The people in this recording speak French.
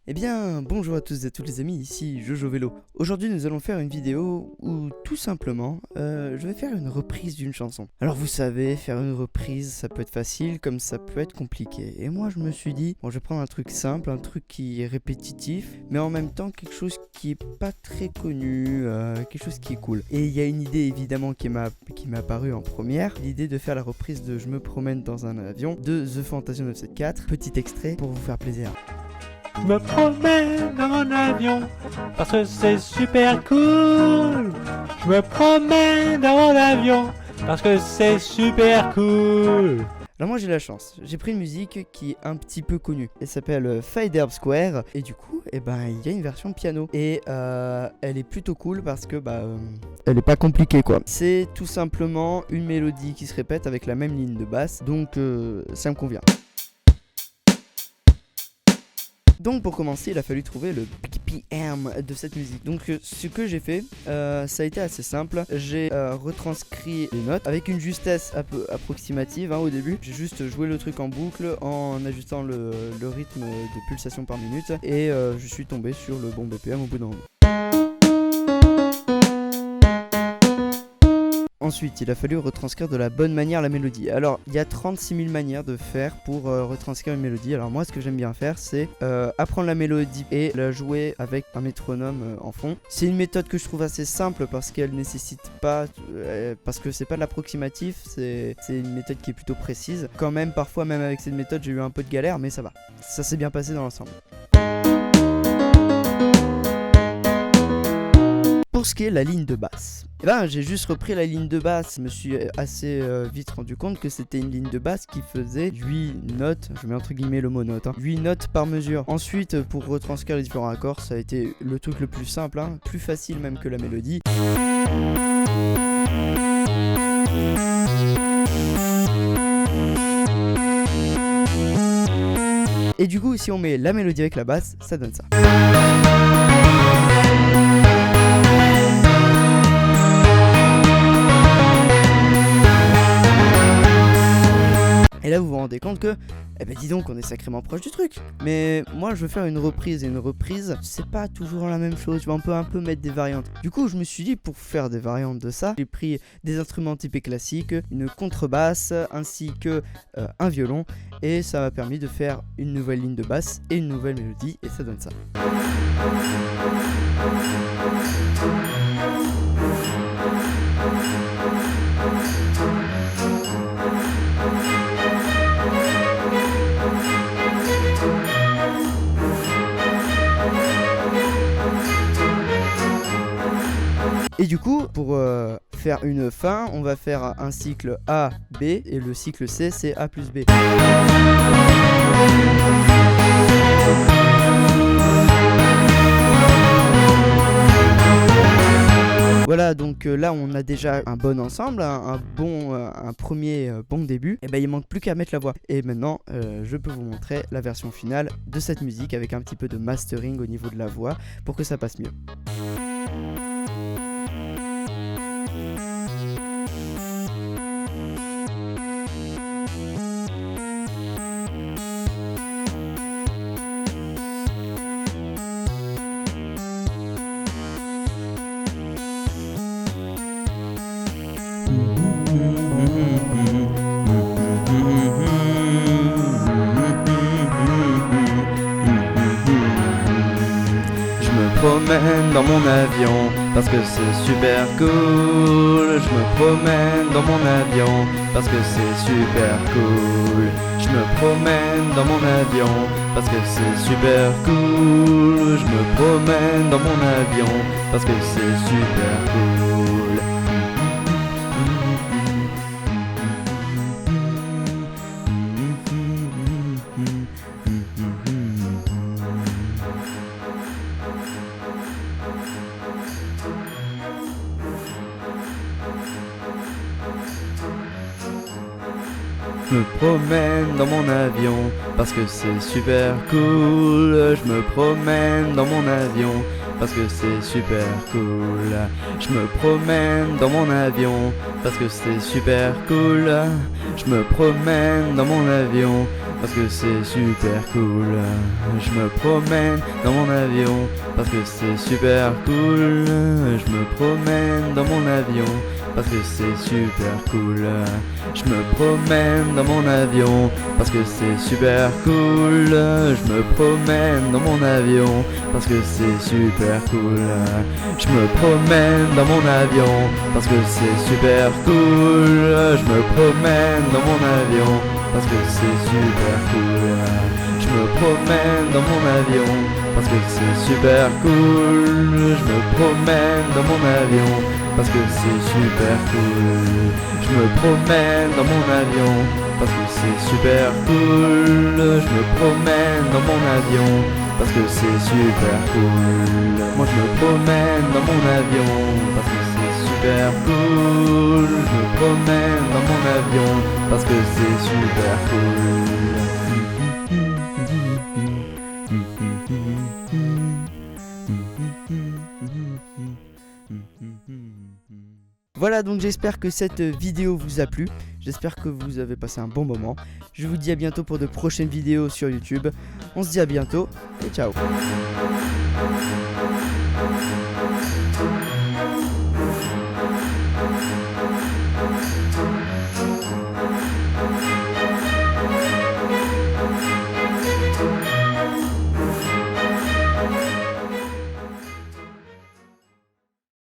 Eh bien, bonjour à tous et à toutes les amis, ici Jojo Vélo. Aujourd'hui nous allons faire une vidéo où tout simplement, je vais faire une reprise d'une chanson. Alors vous savez, faire une reprise ça peut être facile comme ça peut être compliqué. Et moi je me suis dit, bon je vais prendre un truc simple, un truc qui est répétitif, mais en même temps quelque chose qui est pas très connu, quelque chose qui est cool. Et il y a une idée évidemment qui m'est apparue en première, l'idée de faire la reprise de Je me promène dans un avion de The Fantasia 974. Petit extrait pour vous faire plaisir. Je me promène dans mon avion parce que c'est super cool. Je me promène dans mon avion parce que c'est super cool. Alors moi j'ai la chance, j'ai pris une musique qui est un petit peu connue. Elle s'appelle Five Herb Square et du coup il y a une version piano et elle est plutôt cool parce que elle est pas compliquée quoi. C'est tout simplement une mélodie qui se répète avec la même ligne de basse, donc ça me convient. Donc pour commencer, il a fallu trouver le BPM de cette musique. Donc ce que j'ai fait, ça a été assez simple. J'ai retranscrit les notes avec une justesse un peu approximative au début. J'ai juste joué le truc en boucle en ajustant le rythme de pulsation par minute. Et je suis tombé sur le bon BPM au bout d'un moment. Ensuite, il a fallu retranscrire de la bonne manière la mélodie. Alors, il y a 36 000 manières de faire pour retranscrire une mélodie. Alors moi, ce que j'aime bien faire, c'est apprendre la mélodie et la jouer avec un métronome en fond. C'est une méthode que je trouve assez simple parce qu'elle nécessite pas... parce que c'est pas de l'approximatif, c'est une méthode qui est plutôt précise. Quand même, parfois, même avec cette méthode, j'ai eu un peu de galère, mais ça va. Ça s'est bien passé dans l'ensemble. Pour ce qui est la ligne de basse, j'ai juste repris la ligne de basse. Je me suis assez vite rendu compte que c'était une ligne de basse qui faisait 8 notes, je mets entre guillemets le mot note, 8 notes par mesure. Ensuite, pour retranscrire les différents accords, ça a été le truc le plus simple, plus facile même que la mélodie. Et du coup, si on met la mélodie avec la basse, ça donne ça. Et là vous vous rendez compte que, dis donc on est sacrément proche du truc. Mais moi je veux faire une reprise et une reprise c'est pas toujours la même chose, on peut un peu mettre des variantes. Du coup je me suis dit pour faire des variantes de ça, j'ai pris des instruments typés classiques, une contrebasse ainsi que un violon. Et ça m'a permis de faire une nouvelle ligne de basse et une nouvelle mélodie et ça donne ça. Et du coup, pour faire une fin, on va faire un cycle A, B, et le cycle C, c'est A plus B. Voilà, donc là on a déjà un bon ensemble, un premier bon début. Et il manque plus qu'à mettre la voix. Et maintenant, je peux vous montrer la version finale de cette musique avec un petit peu de mastering au niveau de la voix pour que ça passe mieux. Je me promène dans mon avion parce que c'est super cool. Je me promène dans mon avion parce que c'est super cool. Je me promène dans mon avion parce que c'est super cool. Je me promène dans mon avion parce que c'est super cool. Je me promène dans mon avion parce que c'est super cool. Je me promène dans mon avion parce que c'est super cool. Je me promène dans mon avion parce que c'est super cool. Je me promène dans mon avion parce que c'est super cool. Je me promène dans mon avion parce que c'est super cool. Je me promène dans mon avion parce que c'est super cool. Je me promène dans mon avion parce que c'est super cool. Je me promène dans mon avion parce que c'est super cool. Je me promène dans mon avion parce que c'est super cool. Je me promène dans mon avion parce que c'est super cool. Je me promène dans mon avion parce que c'est super cool. Je me promène dans mon avion parce que c'est super cool. Je me promène dans mon avion parce que c'est super cool. Je me promène dans mon avion parce que c'est super cool. Moi je me promène dans mon avion parce que c'est super cool. Je me promène dans mon avion parce que c'est super cool. Voilà, donc j'espère que cette vidéo vous a plu. J'espère que vous avez passé un bon moment. Je vous dis à bientôt pour de prochaines vidéos sur YouTube. On se dit à bientôt et ciao.